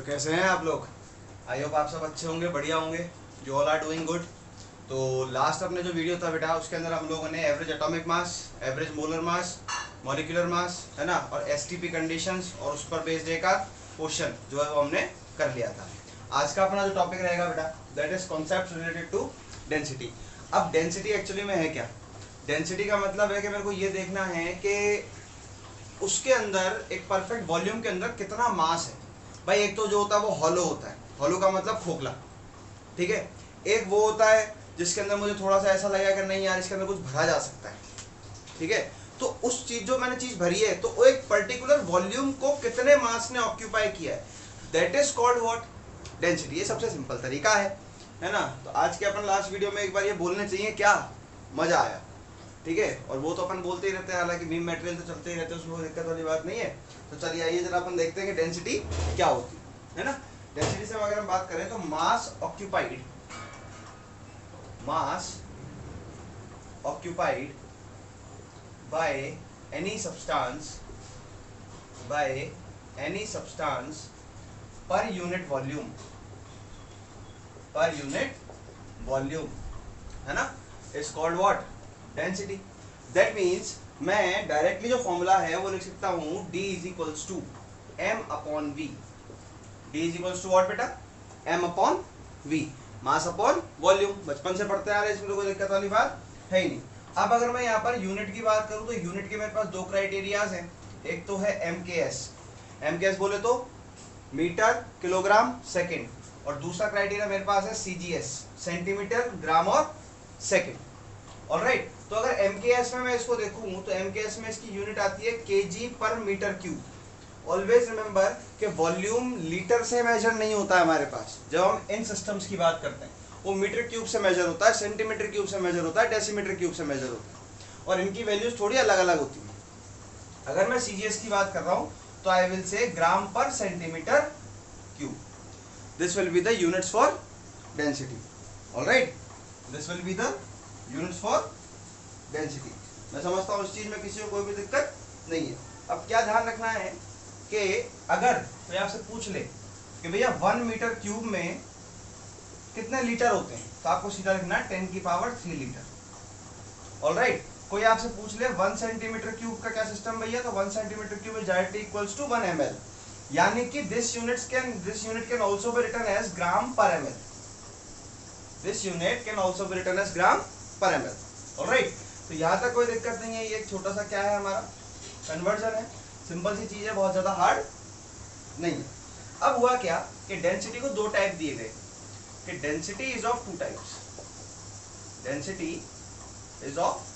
कैसे हैं आप लोग? आई होप आप सब अच्छे होंगे, बढ़िया होंगे। You all are doing good. तो लास्ट अपने जो वीडियो था बेटा, उसके अंदर हम लोगों ने average atomic mass, average molar mass, molecular mass, है ना, और एसटीपी कंडीशंस और उस पर बेस्ड एक क्वेश्चन जो है वो हमने कर लिया था। आज का अपना जो टॉपिक रहेगा बेटा, that is concept related to density. अब डेंसिटी एक्चुअली में है क्या? डेंसिटी का मतलब है कि मेरे को ये देखना है कि उसके अंदर एक परफेक्ट वॉल्यूम के अंदर कितना मास है। भाई एक तो जो होता है वो हॉलो होता है, हॉलो का मतलब खोखला, ठीक है। एक वो होता है जिसके अंदर मुझे थोड़ा सा ऐसा लगेगा कि नहीं यार इसके अंदर कुछ भरा जा सकता है, ठीक है। तो उस चीज जो मैंने चीज भरी है तो वो एक पर्टिकुलर वॉल्यूम को कितने मास ने ऑक्यूपाई किया है, that is called what? Density. ये सबसे सिंपल तरीका है ना। तो आज के अपन लास्ट वीडियो में एक बार ये बोलने चाहिए, क्या मजा आया, ठीक है। और वो तो अपन बोलते ही रहते हैं, हालांकि बीम मटेरियल तो चलते ही रहते हैं, उसमें कोई दिक्कत वाली बात नहीं है। तो चलिए आइए जरा अपन देखते हैं कि डेंसिटी क्या होती है ना। डेंसिटी से अगर हम बात करें तो mass occupied by any substance per unit volume है ना, is called what? Density. That means मैं डायरेक्टली जो फॉर्मूला है वो लिख सकता हूं D is equals to M upon V। D is equals to what बेटा? M upon V, mass upon volume. बचपन से पढ़ते आ रहे हैं, इसमें तो कोई दिक्कत वाली बात है ही नहीं। अब अगर मैं यहाँ पर यूनिट की बात करूं तो यूनिट के मेरे पास दो क्राइटेरियाज हैं। एक तो है MKS बोले तो मीटर किलोग्राम सेकेंड, और दूसरा क्राइटेरिया मेरे पास है CGS, सेंटीमीटर ग्राम और सेकेंड। ऑलराइट। तो अगर MKS में मैं इसको देखूं तो MKS में इसकी यूनिट आती है kg पर मीटर क्यूब। ऑलवेज रिमेंबर कि वॉल्यूम लीटर से मेजर नहीं होता है हमारे पास। जब हम इन सिस्टम्स की बात करते हैं वो मीटर क्यूब से मेजर होता है, सेंटीमीटर क्यूब से मेजर होता है, डेसीमीटर क्यूब से मेजर होता है, और इनकी वैल्यूज थोड़ी अलग अलग होती है। अगर मैं CGS की बात कर रहा हूं तो आई विल से ग्राम पर centimetre cube. This will be the units for density. Alright, this will be the units for density. मैं समझता हूं इस चीज में किसी को कोई भी दिक्कत नहीं है। अब क्या ध्यान रखना है कि अगर कोई आपसे पूछ ले कि भैया 1 मीटर क्यूब में कितने लीटर होते हैं, तो आपको सीधा लिखना है 10 की पावर 3 लीटर। ऑलराइट। कोई आपसे पूछ ले 1 सेंटीमीटर क्यूब का क्या सिस्टम भैया, तो 1 centimetre cube is directly equals to 1 ml, यानी कि this unit can also be written as gram per ml। This unit can also be written as gram per ml। Alright. तो यहाँ तक कोई दिक्कत नहीं है। ये एक छोटा सा क्या है, हमारा कन्वर्जन है, सिंपल सी चीज है, बहुत ज्यादा हार्ड नहीं है। अब हुआ क्या कि डेंसिटी को दो टाइप दिए गए कि density is of two types. Density is of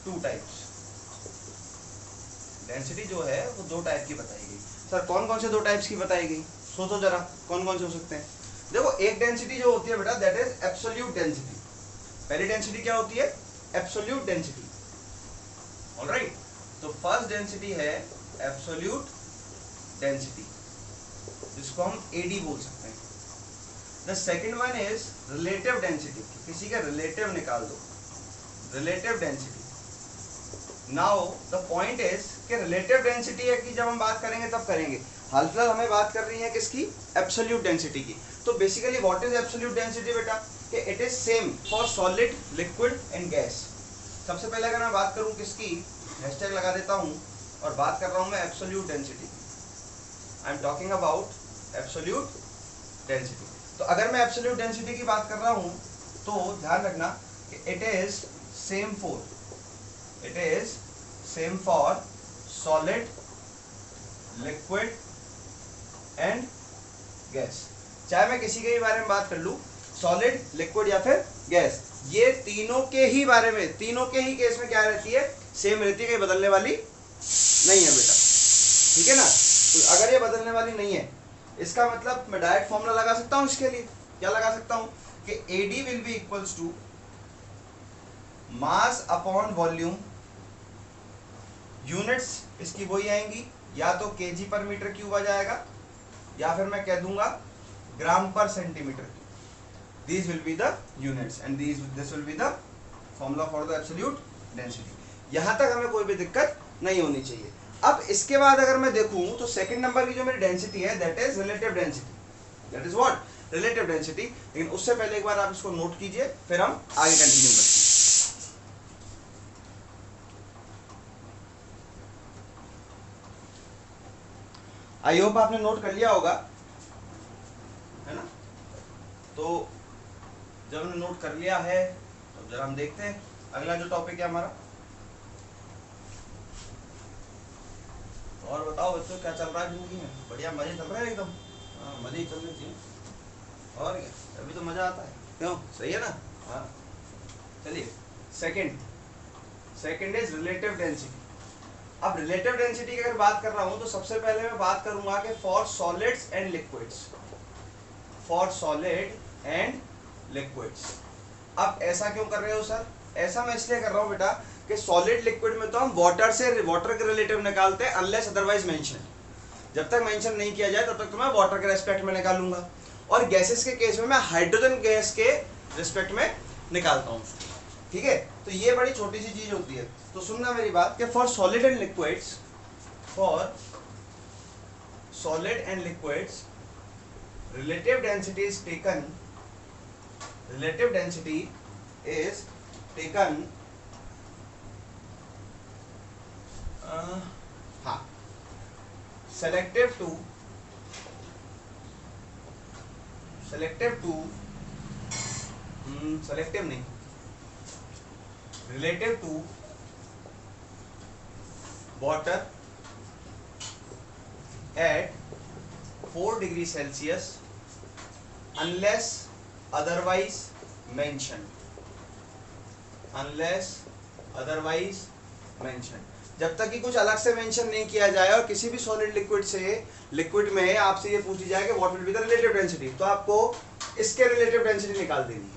two types. Density जो है वो दो टाइप की बताई गई। सर कौन कौन से दो टाइप्स की बताई गई? सोचो जरा कौन कौन से हो सकते हैं। देखो, एक डेंसिटी जो होती है बेटा, दैट इज एब्सोल्यूट डेंसिटी। पहली डेंसिटी क्या होती है? Absolute density. ऑलराइट। तो फर्स्ट डेंसिटी है एब्सोल्यूट डेंसिटी, जिसको हम AD बोल सकते हैं। The second one is relative density. किसी का रिलेटिव निकाल दो, relative density. Now the point is कि रिलेटिव डेंसिटी है कि जब हम बात करेंगे तब करेंगे, हाल फिलहाल हमें बात कर रही है किसकी? एब्सोल्यूट डेंसिटी की। तो basically what is absolute density बेटा? कि it is same for solid, liquid and gas. सबसे पहले अगर मैं बात करूं किसकी, हैशटैग लगा देता हूं और बात कर रहा हूं मैं absolute density. I am talking about absolute density. तो अगर मैं एब्सोल्यूट डेंसिटी की बात कर रहा हूं तो ध्यान रखना कि it is same for solid, liquid and gas. चाहे मैं किसी के भी बारे में बात कर लूं, सॉलिड, लिक्विड या फिर गैस, ये तीनों के ही बारे में, तीनों के ही केस में क्या रहती है? सेम रहती है, कहीं बदलने वाली नहीं है बेटा, ठीक है ना। तो अगर ये बदलने वाली नहीं है, इसका मतलब मैं डायरेक्ट फॉर्मूला लगा सकता हूं इसके लिए। क्या लगा सकता हूं कि AD will be equals to mass upon volume. Units इसकी वही आएंगी, या तो kg पर मीटर क्यूब आ जाएगा, या फिर मैं कह दूंगा ग्राम पर centimetre cube. These will be the units and this will be the formula for the absolute density। यहां तक हमें कोई भी दिक्कत नहीं होनी चाहिए। अब इसके बाद अगर मैं देखूं तो सेकंड नंबर की जो मेरी डेंसिटी है that is relative density, that is what relative density. लेकिन उससे पहले एक बार आप इसको नोट कीजिए, फिर हम आगे कंटिन्यू करते हैं। आई होप आपने नोट कर लिया होगा, है ना। तो जब हमने नोट कर लिया है तो जरा हम देखते हैं अगला जो टॉपिक है हमारा। और बताओ बच्चों क्या चल रहा है जिंदगी में? बढ़िया मजे चल रहे हैं एकदम? हाँ मजे ही चलने चाहिए, और क्या, अभी तो मजा आता है, क्यों? सही है ना। हाँ चलिए, सेकंड इज रिलेटिव डेंसिटी। अब रिलेटिव डेंसिटी की अगर बात कर रहा हूं तो सबसे पहले मैं बात करूंगा कि for solids and liquids, for solid and liquids. अब ऐसा क्यों कर रहे हो सर? ऐसा मैं इसलिए कर रहा हूं बेटा कि सॉलिड लिक्विड में तो हम वाटर के रिलेटिव निकालते हैं अनलेस अदरवाइज मेंशन। जब तक मेंशन नहीं किया जाए तब तक तो मैं वाटर के रेस्पेक्ट में निकालूंगा, और गैसेस के केस में मैं हाइड्रोजन गैस के रिस्पेक्ट में निकालता हूं, ठीक है। तो ये बड़ी छोटी सी चीज होती है। तो सुनना मेरी बात कि for solid and liquids, for solid and liquids relative density is taken, relative density is taken हाँ सेलेक्टिव टू सेलेक्टिव नहीं, relative to water at 4 degree Celsius unless otherwise mention, unless otherwise mention. जब तक कि कुछ अलग से mention नहीं किया जाए और किसी भी सॉलिड लिक्विड से लिक्विड में आपसे ये पूछी जाए कि what will be the relative density, तो आपको इसके रिलेटिव डेंसिटी निकाल देनी है।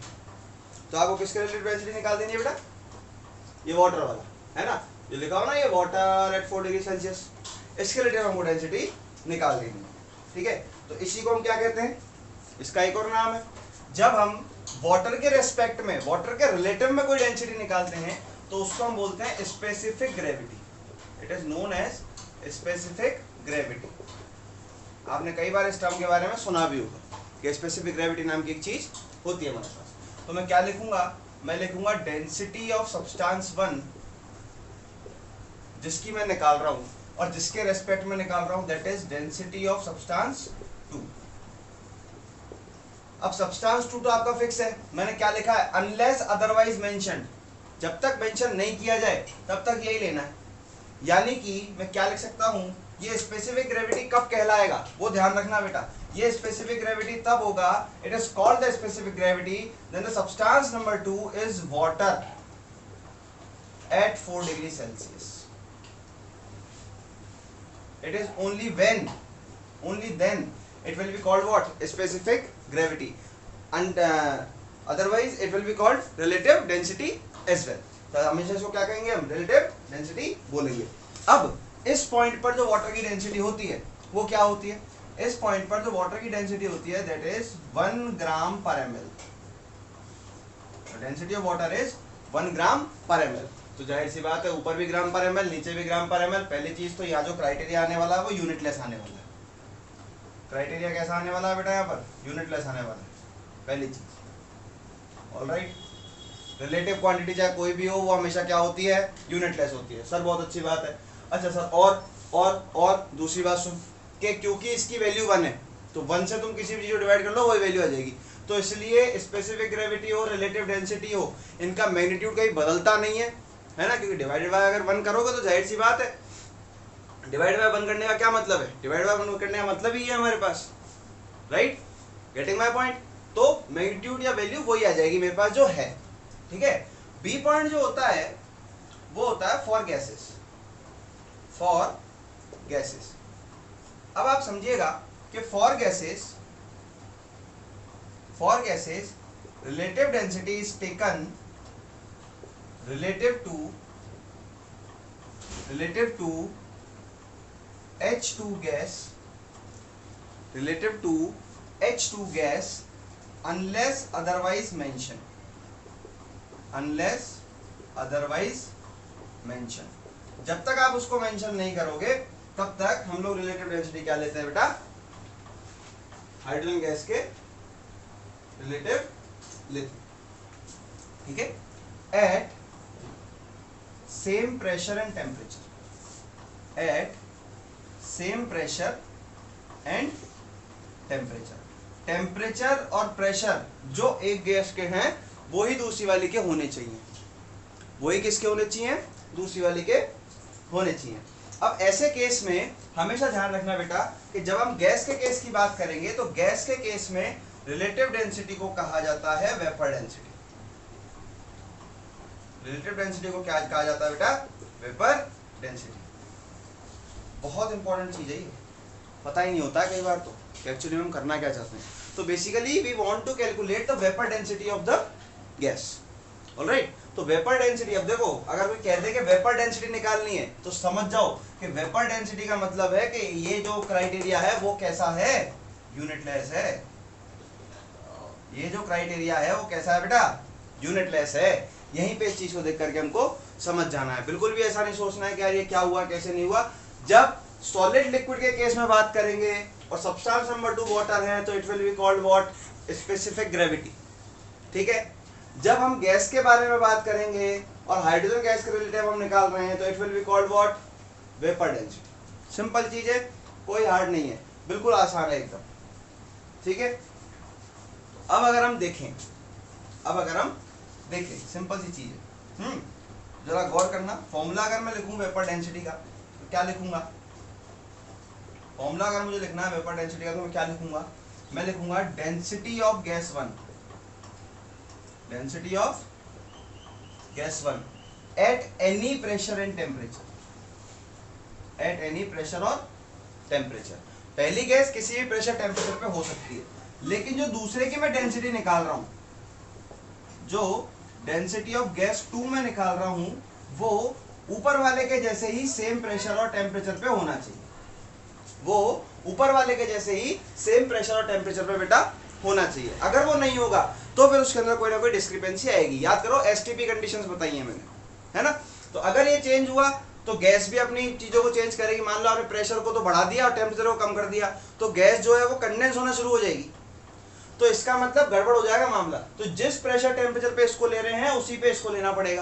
तो आपको किसके रिलेटिव डेंसिटी निकाल देनी है बेटा? ये वाटर वाला है ना, जो लिखा हो ना ये वाटर एट 4 डिग्री सेल्सियस, इसके रिलेटिव हमको डेंसिटी निकाल देनी है, ठीक है। तो इसी को हम क्या कहते हैं? इसका एक और नाम है, जब हम वाटर के रेस्पेक्ट में, वाटर के रिलेटिव में कोई डेंसिटी निकालते हैं तो उसको हम बोलते हैं specific gravity. It is known as specific gravity. आपने कई बार इस टर्म के बारे में सुना भी होगा कि स्पेसिफिक ग्रेविटी नाम की एक चीज होती है हमारे पास। तो मैं क्या लिखूंगा? मैं लिखूंगा डेंसिटी ऑफ सब्सटेंस 1 जिसकी मैं निकाल रहा हूं और जिसके रेस्पेक्ट में निकाल रहा हूं, that is density of substance 2। अब सब्सटेंस 2 तो आपका फिक्स है, मैंने क्या लिखा है? Unless otherwise mentioned. जब तक मेंशन नहीं किया जाए तब तक यही लेना है। यानी कि मैं क्या लिख सकता हूं? ये स्पेसिफिक ग्रेविटी कब कहलाएगा वो ध्यान रखना बेटा। ये स्पेसिफिक ग्रेविटी तब होगा, it is called the specific gravity when the substance number 2 is water at 4 degree Celsius. It is only then it will be called what? Specific gravity, and otherwise it will be called relative density as well. तो हमेशा इसको क्या कहेंगे हम? relative density बोलेंगे। अब इस point पर जो वाटर की डेंसिटी होती है वो क्या होती है? इस पॉइंट पर जो वाटर की डेंसिटी होती है that is 1 gram per ml। Density of water is 1 gram per ml। तो जाहिर सी बात है ऊपर भी ग्राम पर ml, नीचे भी ग्राम पर ml। पहली चीज तो यहाँ जो क्राइटेरिया आने वाला है वो यूनिटलेस आने वाला है। क्राइटेरिया कैसा आने वाला है बेटा? यहाँ पर यूनिटलेस आने वाला है, पहली चीज। ऑलराइट, रिलेटिव क्वांटिटी चाहे कोई भी हो वो हमेशा क्या होती है? यूनिटलेस होती है। सर बहुत अच्छी बात है। अच्छा सर और दूसरी बात सुन कि क्योंकि इसकी वैल्यू 1 है तो 1 से तुम किसी भी चीज को डिवाइड कर लो वही वैल्यू आ जाएगी। तो इसलिए स्पेसिफिक ग्रेविटी हो, रिलेटिव डेंसिटी हो, इनका मैग्नीट्यूड कहीं बदलता नहीं है, है ना। क्योंकि डिवाइडेड बाय अगर 1 करोगे तो जाहिर सी बात है, डिवाइड बाय 1 करने का क्या मतलब है? डिवाइड बाय 1 करने का मतलब ही है हमारे पास, राइट? Getting my point? तो मैग्नीट्यूड या वैल्यू वही आ जाएगी मेरे पास जो है, ठीक है। बी पॉइंट जो होता है वो होता है फॉर गैसेस, फॉर गैसेस। अब आप समझिएगा कि for gases relative density is taken relative to H2 gas, relative to H2 gas unless otherwise mentioned, जब तक आप उसको मेंशन नहीं करोगे तब तक हम लोग रिलेटिव डेंसिटी क्या लेते हैं बेटा, हाइड्रोजन गैस के रिलेटिव लेते हैं, ठीक है। At same pressure and temperature, at same pressure and temperature, temperature और प्रेशर जो एक गैस के हैं वो ही दूसरी वाली के होने चाहिए, वही किसके होने चाहिए, दूसरी वाली के होने चाहिए। अब ऐसे केस में हमेशा ध्यान रखना बेटा कि जब हम गैस के केस की बात करेंगे तो गैस के केस में रिलेटिव डेंसिटी को कहा जाता है वेपर डेंसिटी। रिलेटिव डेंसिटी को क्या कहा जाता है बेटा, वेपर डेंसिटी। बहुत इंपॉर्टेंट चीज है ये, पता ही नहीं होता कई बार तो एक्चुअली हम करना क्या चाहते हैं। तो basically we want to calculate the vapour density of the gas, alright. तो वेपर डेंसिटी, अब देखो अगर कोई कह दे कि वेपर डेंसिटी निकालनी है तो समझ जाओ कि वेपर डेंसिटी का मतलब है कि ये जो क्राइटेरिया है वो कैसा है, यूनिटलेस है। ये जो क्राइटेरिया है वो कैसा है बेटा, यूनिटलेस है। यहीं पे इस चीज को देख करके हमको समझ जाना है, बिल्कुल भी ऐसा नहीं सोचना है कि यार ये क्या हुआ कैसे नहीं हुआ। जब सॉलिड लिक्विड के केस में बात करेंगे और सब्सटेंस नंबर 2 वाटर है तो it will be called what, specific gravity, ठीक है। जब हम गैस के बारे में बात करेंगे और हाइड्रोजन गैस के रिलेटिव हम निकाल रहे हैं तो it will be called what, vapour density. Simple चीज है, कोई हार्ड नहीं है, बिल्कुल आसान है एकदम, ठीक है। अब अगर हम देखें सिंपल सी चीज है, जरा गौर करना। फॉर्मूला अगर मैं लिखूं वेपर डेंसिटी का तो क्या लिखूंगा, फॉर्मूला अगर मुझे लिखना है वेपर डेंसिटी का तो मैं क्या लिखूंगा, मैं लिखूंगा density of gas 1, density of gas 1 at any pressure and temperature, at any pressure और टेम्परेचर। पहली गैस किसी भी प्रेशर टेम्परेचर पे हो सकती है, लेकिन जो दूसरे की मैं डेंसिटी निकाल रहा हूं, जो डेंसिटी ऑफ गैस 2 में निकाल रहा हूं वो ऊपर वाले के जैसे ही सेम प्रेशर और टेम्परेचर पे होना चाहिए, वो ऊपर वाले के जैसे ही सेम प्रेशर और टेम्परेचर पे बेटा होना चाहिए। अगर वो नहीं होगा तो फिर उसके अंदर कोई ना कोई डिस्क्रिपेंसी आएगी। याद करो एसटीपी कंडीशंस बताई है मैंने, है ना। तो अगर ये चेंज हुआ तो गैस भी अपनी चीजों को चेंज करेगी। मान लो आपने प्रेशर को तो बढ़ा दिया और टेम्परेचर को कम कर दिया तो गैस जो है वो कंडेंस होना शुरू हो जाएगी, तो इसका मतलब गड़बड़ हो जाएगा मामला। तो जिस प्रेशर टेम्परेचर पे इसको ले रहे हैं उसी पे इसको लेना पड़ेगा।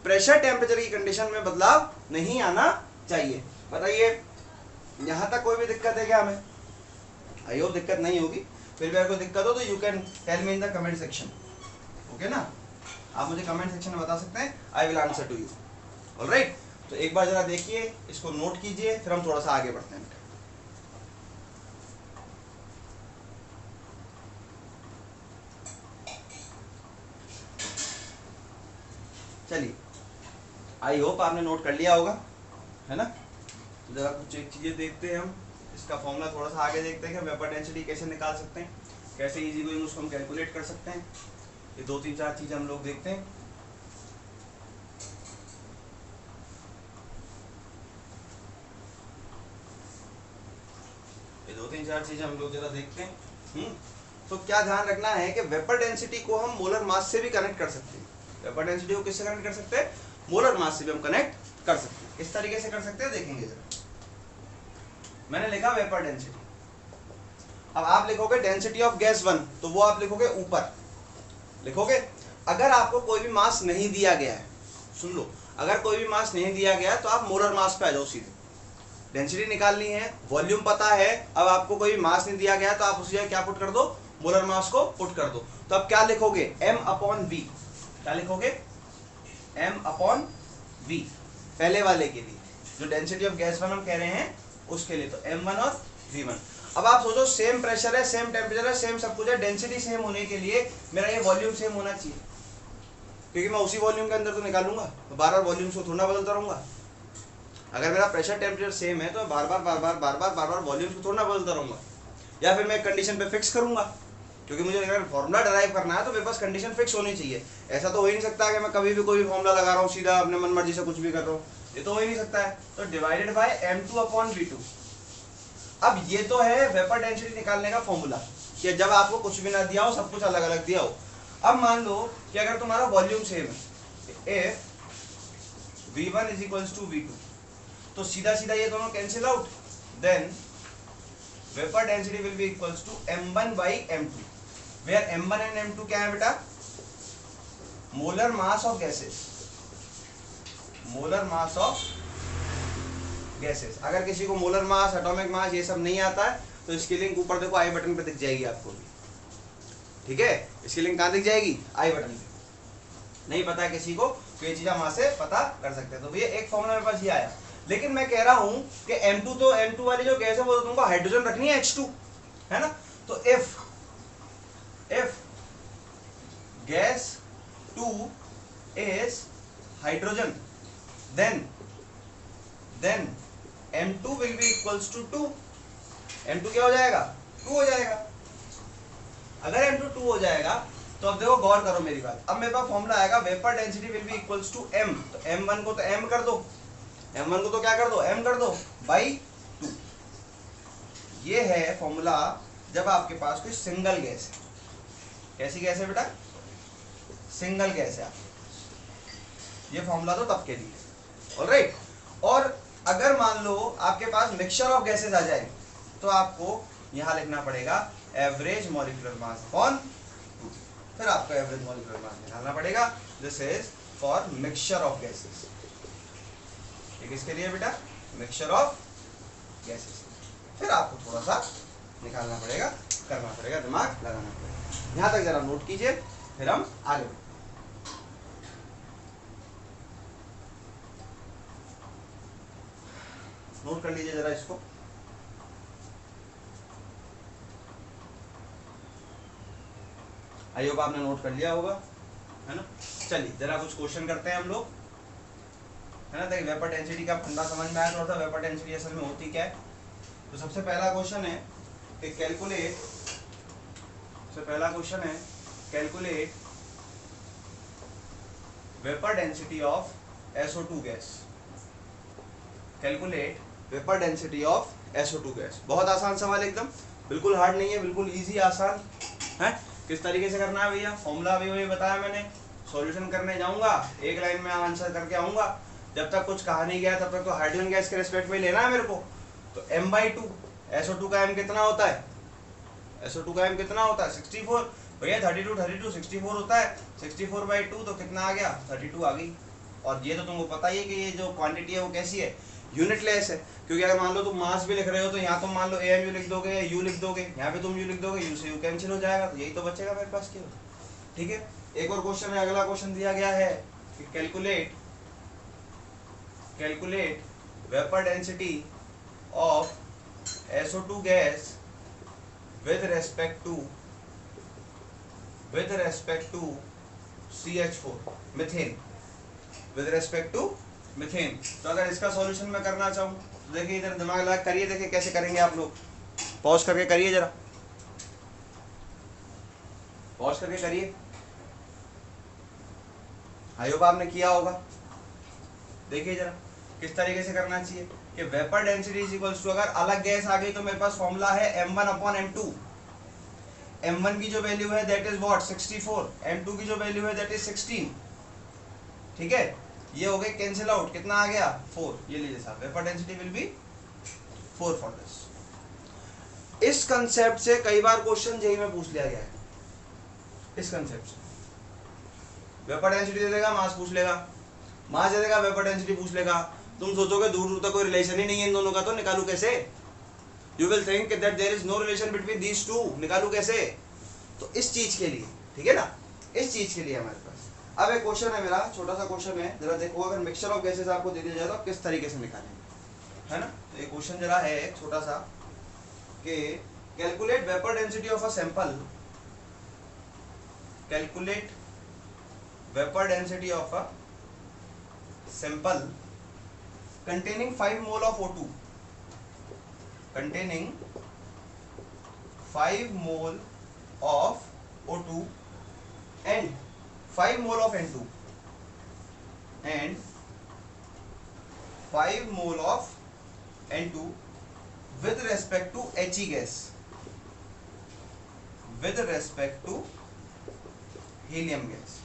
प्रेशर टेम्परेचर की कंडीशन में बदलाव नहीं आना चाहिए। बताइए यहां तक कोई भी दिक्कत है क्या हमें? आई होप दिक्कत नहीं होगी। फिर भी अगर कोई दिक्कत हो तो you can tell me in the comment section, okay ना। आप मुझे कमेंट सेक्शन में बता सकते हैं, I will answer to you, alright. तो एक बार जरा देखिए, इसको नोट कीजिए, फिर हम थोड़ा सा आगे बढ़ते हैं। चलिए, आई होप आपने नोट कर लिया होगा, है ना। तो जरा कुछ एक चीजें देखते हैं हम, इसका फॉर्मूला थोड़ा सा आगे देखते हैं कि वेपर डेंसिटी कैसे निकाल सकते हैं, कैसे इजी गोइंग उसको हम कैलकुलेट कर सकते हैं। ये 2-3-4 चीजें हम लोग देखते हैं। ये 2-3-4 चीजें हम लोग जरा देखते हैं। तो क्या ध्यान रखना है कि वेपर डेंसिटी को हम मोलर मास से भी कनेक्ट कर सकते हैं। वेपर डेंसिटी को किससे कनेक्ट कर सकते हैं? मोलर मास से भी हम कनेक्ट कर सकते हैं। किस तरीके से कर सकते हैं देखेंगे जरा। मैंने लिखा वेपर डेंसिटी, अब आप लिखोगे डेंसिटी ऑफ गैस 1 तो वो आप लिखोगे ऊपर लिखोगे। अगर आपको कोई भी मास नहीं दिया गया है, सुन लो, अगर कोई भी मास नहीं दिया गया है तो आप मोलर मास पे आ जाओ सीधे। डेंसिटी निकालनी है, वॉल्यूम पता है, अब आपको कोई भी मास नहीं दिया गया तो आप उसी जगह क्या पुट कर दो, मोलर मास को पुट कर दो। तो अब क्या लिखोगे, m/v। क्या लिखोगे, m/v पहले वाले के लिए, जो डेंसिटी ऑफ गैस 1 हम कह रहे हैं उसके लिए। तो m1 और v1। अब आप सोचो सेम प्रेशर है, सेम टेम्परेचर है, सेम सब कुछ है, डेंसिटी सेम होने के लिए मेरा ये वॉल्यूम सेम होना चाहिए, क्योंकि मैं उसी वॉल्यूम के अंदर तो निकालूंगा, तो बार बार वॉल्यूम को थोड़ा बदलता रहूंगा। अगर मेरा प्रेशर टेम्परेचर सेम है तो बार बार वॉल्यूम को थोड़ा बदलता रहूंगा, या फिर मैं एक कंडीशन पे फिक्स करूंगा, क्योंकि मुझे अगर फॉर्मूला डराइव करना है तो मेरे पास कंडीशन फिक्स होनी चाहिए। ऐसा तो हो ही नहीं सकता कि मैं कभी भी कोई भी फॉर्मूला लगा रहा हूँ सीधा अपने मन मर्जी से कुछ भी कर रहा हूँ, ये तो हो ही नहीं सकता है। तो डिवाइडेड बाय m2/v2। अब ये तो है वेपर डेंसिटी निकालने का फॉर्मूला, कि जब आपको कुछ भी ना दिया हो, सब कुछ अलग अलग दिया हो। अब मान लो कि अगर तुम्हारा वॉल्यूम सेम है, if v1 = v2, तो सीधा सीधा ये दोनों cancel out, then vapour density will be equals to m1 by m2, where m1 and m2 क्या है बेटा, molar mass of gases, molar mass of gases. अगर किसी को मोलर मास, एटॉमिक मास ये सब नहीं आता है तो इसकी लिंक ऊपर देखो आई बटन पे दिख जाएगी आपको भी, ठीक है, इसकी लिंक कहाँ दिख जाएगी, आई बटन पे। नहीं पता है किसी को तो ये चीज हम वहां से पता कर सकते हैं। तो भैया एक फॉर्मूला मेरे पास ये आया, लेकिन मैं कह रहा हूं कि M2 तो M2 वाली जो गैस है वो तो तुमको हाइड्रोजन रखनी है H2, है ना। तो if gas 2 is hydrogen then M2 will be equals to 2, M2 क्या हो जाएगा, 2 हो जाएगा। अगर M2 2 हो जाएगा तो अब देखो गौर करो मेरी बात, अब मेरे पास फॉर्मूला आएगा vapour density will be equals to M, तो M1 को तो M कर दो, M1 को तो क्या कर दो, M कर दो बाई 2। ये है फॉर्मूला जब आपके पास कोई सिंगल गैस है। कैसी गैस है बेटा, सिंगल गैस है। ये फॉर्मूला तो तब के लिए, ऑलराइट। और अगर मान लो आपके पास मिक्सचर ऑफ गैसेस आ जाए तो आपको यहां लिखना पड़ेगा एवरेज मॉलिक्यूलर मास अपॉन 2, फिर आपको एवरेज मॉलिक्यूलर मास निकालना पड़ेगा। This is for mixture of gases. ये किसके लिए बेटा, मिक्सचर ऑफ गैसेस। फिर आपको थोड़ा सा निकालना पड़ेगा, करना पड़ेगा, दिमाग लगाना पड़ेगा। यहां तक जरा नोट कीजिए, फिर हम आगे बढ़ेंगे। नोट कर लीजिए जरा इसको। आई होप आपने नोट कर लिया होगा, है ना। चलिए जरा कुछ क्वेश्चन करते हैं हम लोग, है ना, ताकि वेपर डेंसिटी का फंडा समझ में आया थोड़ा सा, वेपर डेंसिटी असल में होती क्या है। तो सबसे पहला क्वेश्चन है कि कैलकुलेट, सबसे पहला क्वेश्चन है calculate vapour density of SO2 gas. Calculate vapour density of SO2 gas. बहुत आसान सवाल, एकदम बिल्कुल हार्ड नहीं है, बिल्कुल इजी आसान है। किस तरीके से करना है भैया, फॉर्मूला अभी वही बताया मैंने, सॉल्यूशन करने जाऊंगा, एक लाइन में आंसर करके आऊंगा। जब तक कुछ कहा नहीं गया तब तक तो हाइड्रोजन गैस के रिस्पेक्ट में लेना है मेरे को। तो m/2, SO2 का m कितना होता है, SO2 का m कितना होता है 64। भैया 32 64 होता है, 64/2 तो कितना आ गया, 32 आ गई। और ये तो तुमको पता ही है कि ये जो क्वांटिटी है वो कैसी है, यूनिटलेस है। क्योंकि अगर मान लो तुम मास भी लिख रहे हो तो यहाँ तुम मान लो AMU लिख दोगे, U लिख दोगे, यहाँ पे तुम U लिख दोगे, U से U कैंसिल हो जाएगा, तो यही तो बचेगा मेरे पास केवल, ठीक है। एक और क्वेश्चन है, अगला क्वेश्चन दिया गया है कि calculate vapour density of SO2 gas with respect to CH4 methane, with respect to methane. तो अगर इसका सॉल्यूशन मैं करना चाहूँ तो देखिए इधर दिमाग लगा करिए, देखिए कैसे करेंगे आप लोग। पॉज करके करिए जरा, पॉज करके करिए। आई होप आपने किया होगा। देखिए जरा किस तरीके से करना चाहिए कि vapour density is equals to, अगर अलग गैस आ गई तो मेरे पास फॉर्मूला है m1/m2। m1 की जो वैल्यू है दैट इज व्हाट 64, m2 की जो वैल्यू है दैट इज 16, ठीक है। ये हो गए कैंसिल आउट, कितना आ गया 4। ये लीजिए साहब, vapour density will B 4 for this. इस कंसेप्ट से कई बार क्वेश्चन जेईई में पूछ लिया गया है। इस कंसेप्ट से वेपर डेंसिटी दे देगा, मास पूछ लेगा, मास दे देगा, वेपर डेंसिटी पूछ लेगा। तुम सोचोगे दूर दूर तक कोई रिलेशन ही नहीं है इन दोनों का, तो निकालू कैसे। You will think that there is no relation between these two, निकालू कैसे। तो इस चीज के लिए, ठीक है ना, इस चीज के लिए हमारे पास अब एक क्वेश्चन है मेरा, छोटा सा क्वेश्चन है, जरा देखो अगर मिक्सचर ऑफ गैसेस आपको दे दिया जाए तो आप किस तरीके से निकालेंगे, है ना। तो एक क्वेश्चन जरा है छोटा सा कि calculate vapour density of a sample, calculate vapour density of a sample containing 5 mole of O2, containing 5 mole of O2 and 5 mole of N2 and 5 mole of N2 with respect to He gas, with respect to helium gas।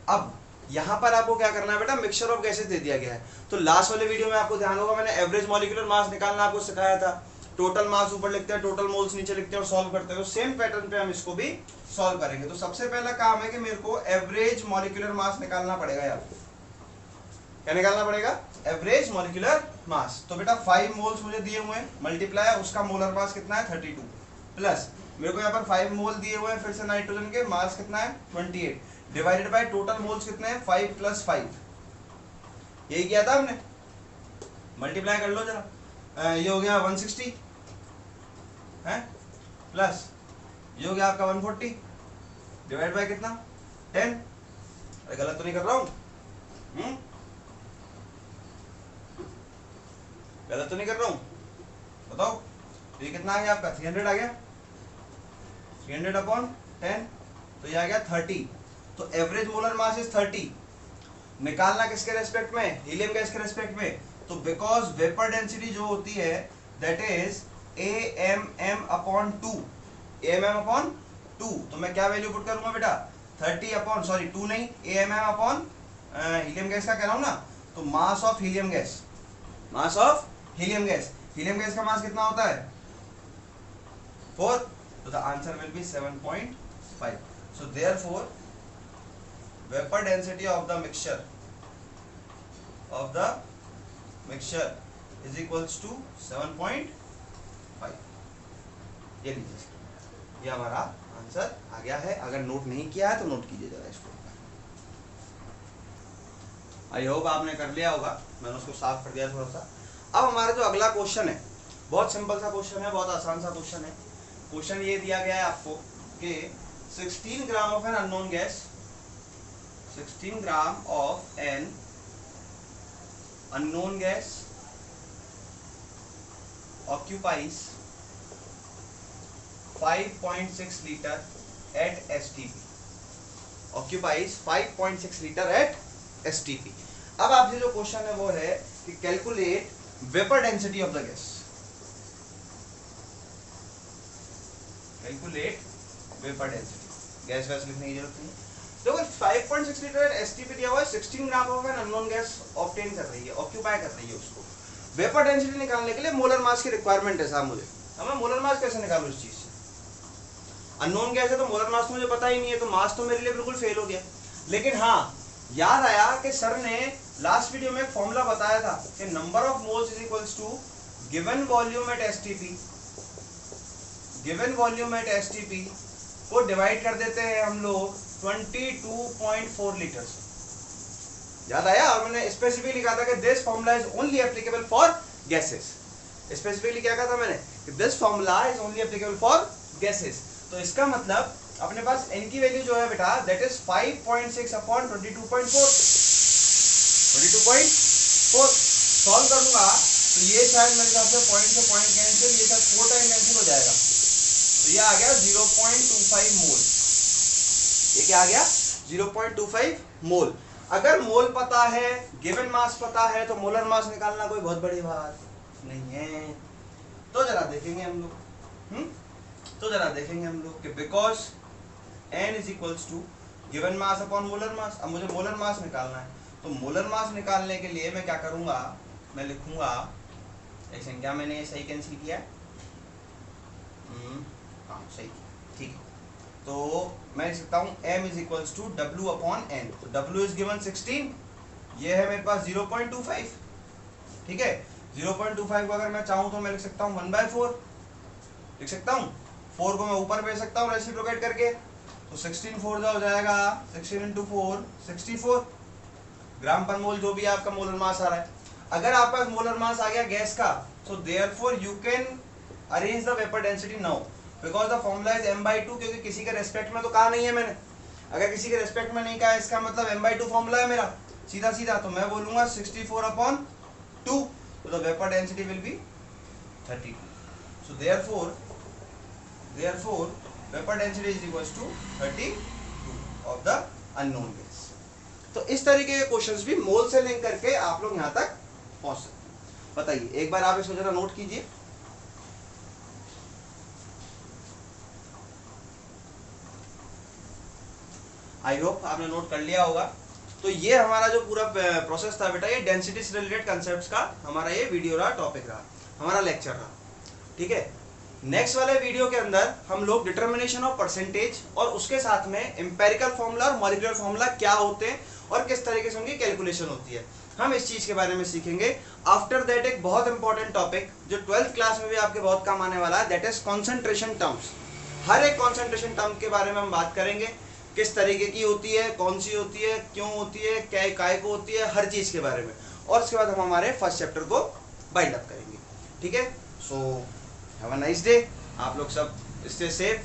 अब यहाँ पर आपको क्या करना है बेटा, mixture of gases दे दिया गया है। तो लास्ट वाले वीडियो में आपको ध्यान होगा मैंने एवरेज मॉलिक्यूलर मास निकालना आपको सिखाया था। टोटल मास ऊपर लिखते हैं, टोटल मोल्स नीचे लिखते हैं और सॉल्व करते हैं। तो सेम पैटर्न पे हम इसको भी सॉल्व करेंगे। तो सबसे पहला काम है कि मेरे को एवरेज मॉलिक्यूलर मास निकालना पड़ेगा यार। क्या निकालना पड़ेगा? Average molecular mass. तो बेटा 5 मोल्स मुझे दिए हुए हैं, मल्टीप्लाई उसका मोलर मास कितना है 32, प्लस मेरे को यहाँ पर 5 मोल दिए हुए हैं फिर से नाइट्रोजन के, मास कितना है 28, डिवाइडेड बाय टोटल मोल्स कितने हैं 5 + 5। यही किया था हमने, मल्टीप्लाई कर लो जरा। ये हो गया 160 है, प्लस ये हो गया आपका 140, डिवाइड बाय कितना 10। अरे गलत तो नहीं कर रहा हूँ? गलत तो नहीं कर रहा हूँ? बताओ। तो ये कितना आ गया आपका 300 आ गया, 300/10, तो ये आ गया 30। तो एवरेज मोलर मास इज 30। निकालना किसके रेस्पेक्ट में? हीलियम गैस के रेस्पेक्ट में। तो बिकॉज वेपर डेंसिटी जो होती है दैट इज AMM/2, AMM/2। तो मैं क्या वैल्यू पुट करूंगा बेटा 2 नहीं, AMM/ हीलियम गैस का कह रहा हूं ना, तो mass of helium gas, mass of helium gas. Helium gas का मास कितना होता है 4, तो the answer will be 7.5। So therefore vapor density of the mixture is equals to 7.5। ये लीजिए, ये हमारा आंसर आ गया है। अगर नोट नहीं किया है तो नोट कीजिए जरा इसको। आई होप आपने कर लिया होगा, मैंने उसको साफ कर दिया थोड़ा सा। अब हमारा जो अगला क्वेश्चन है बहुत सिंपल सा क्वेश्चन है, बहुत आसान सा क्वेश्चन है। क्वेश्चन ये दिया गया है आपको कि 16 gram of an unknown gas, 16 gram of an unknown gas occupies 5.6 liter at STP, occupies 5.6 liter at STP। अब आपसे जो क्वेश्चन है वो है कि calculate vapour density of the gas, calculate vapour density. Gas वैस लिखने की जरूरत नहीं। देखो 5.6 लीटर एसटीपी दिया हुआ है, 16 gram of an unknown gas obtain कर रही है, ऑक्यूपाई कर रही है उसको। वेपर डेंसिटी निकालने के लिए मोलर मास की रिक्वायरमेंट है साहब मुझे। अब मैं मोलर मास कैसे निकालूं इस चीज से? अननोन गैस है तो मोलर मास मुझे पता ही नहीं है, तो मास तो मेरे लिए बिल्कुल फेल हो गया। लेकिन हाँ, याद आया कि सर ने लास्ट वीडियो में एक फॉर्मूला बताया था कि number of moles is equals to given volume at STP, given volume at STP को डिवाइड कर देते हैं हम लोग 22.4 लीटर्स। याद आया? और मैंने स्पेसिफिकली लिखा था कि this formula is only applicable for gases. Specifically क्या कहा था मैंने कि this formula is only applicable for gases. तो इसका मतलब अपने पास n की वैल्यू जो है बेटा दैट इज 5.6/22.4, 22.4। सॉल्व करूंगा तो ये शायद मेरे हिसाब से पॉइंट कैंसिल, ये शायद 4 टाइम कैंसिल हो जाएगा। तो ये आ गया 0.25 मोल। ये क्या आ गया 0.25 मोल। अगर मोल पता है, गिवन मास पता है, तो मोलर मास निकालना कोई बहुत बड़ी बात नहीं है। तो जरा देखेंगे हम लोग कि because n is equals to given mass upon molar mass. अब मुझे मोलर मास निकालना है, तो मोलर मास निकालने के लिए मैं क्या करूंगा, मैं लिखूंगा एक सेकंड, क्या मैंने सही कैंसिल किया? हाँ सही, ठीक है। तो मैं लिख सकता हूँ m is equals to W/n। तो W इज गिवन 16, ये है मेरे पास 0.25, ठीक है। 0.25 को अगर मैं चाहूँ तो मैं लिख सकता हूँ 1/4, लिख सकता हूँ। 4 को मैं ऊपर भेज सकता हूँ रेसिप्रोकेट करके, तो 16 4 हो जाएगा 16 × 4 64 ग्राम पर मोल, जो भी आपका मोलर मास आ रहा है। अगर आपका मोलर मास आ गया गैस का, so therefore you can arrange the vapor density now because the formula is m/2, क्योंकि किसी के रेस्पेक्ट में तो कहा नहीं है मैंने। अगर किसी के रेस्पेक्ट में नहीं कहा, इसका मतलब m/2 फॉर्मूला है मेरा सीधा सीधा। तो मैं बोलूंगा 64/2, तो the vapor density will be 32। so therefore vapor density is equals to 32 of the unknown gas। तो इस तरीके के क्वेश्चंस भी मोल से लिंक करके आप लोग यहां तक पहुंच सकते हैं। बताइए, एक बार आप इसको जरा नोट कीजिए। आई होप आपने नोट कर लिया होगा। तो ये हमारा जो पूरा प्रोसेस था बेटा, ये डेंसिटी से रिलेटेड कंसेप्ट्स का हमारा ये वीडियो रहा, टॉपिक रहा, हमारा लेक्चर रहा, ठीक है। नेक्स्ट वाले वीडियो के अंदर हम लोग डिटर्मिनेशन ऑफ परसेंटेज और उसके साथ में एम्पेरिकल फॉर्मूला और मॉलिक्यूलर फॉर्मूला क्या होते हैं और किस तरीके से उनकी कैलकुलेशन होती है, हम इस चीज के बारे में सीखेंगे। आफ्टर दैट एक बहुत इंपॉर्टेंट टॉपिक जो 12th क्लास में भी आपके बहुत काम आने वाला है, दैट इज कॉन्सेंट्रेशन टर्म्स। हर एक कॉन्सेंट्रेशन टर्म के बारे में हम बात करेंगे, किस तरीके की होती है, कौन सी होती है, क्यों होती है, क्या काय को होती है, हर चीज के बारे में। और उसके बाद हम हमारे फर्स्ट चैप्टर को बाइंड अप करेंगे, ठीक है। So have a nice day. आप लोग सब स्टे सेफ,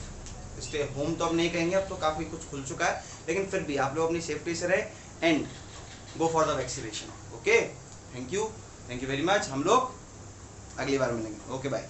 स्टे होम तो हम नहीं कहेंगे, अब तो काफी कुछ खुल चुका है, लेकिन फिर भी आप लोग अपनी सेफ्टी से रहे and go for the vaccination. Okay, thank you very much. हम लोग अगली बार मिलेंगे। Okay bye.